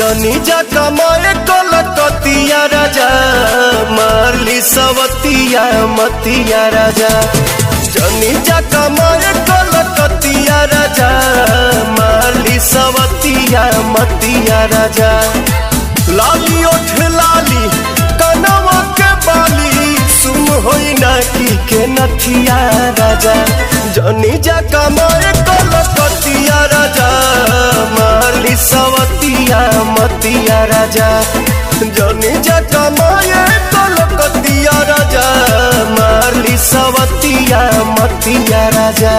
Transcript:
जनी जा कमाए कलकतिया राजा, मारली सवतिया मतिया राजा। जनी जा कमाए कलकतिया राजा, मारली सवतिया मतिया राजा। लाली ओठ लाली कनवा के बाली, सुन होई ना की के नथिया राजा। जनी जा कमाए कलकतिया राजा, मारली सवतिया मतिया राजा। जनी जा कमाए कलकतिया राजा, मारली सवतिया मतिया राजा।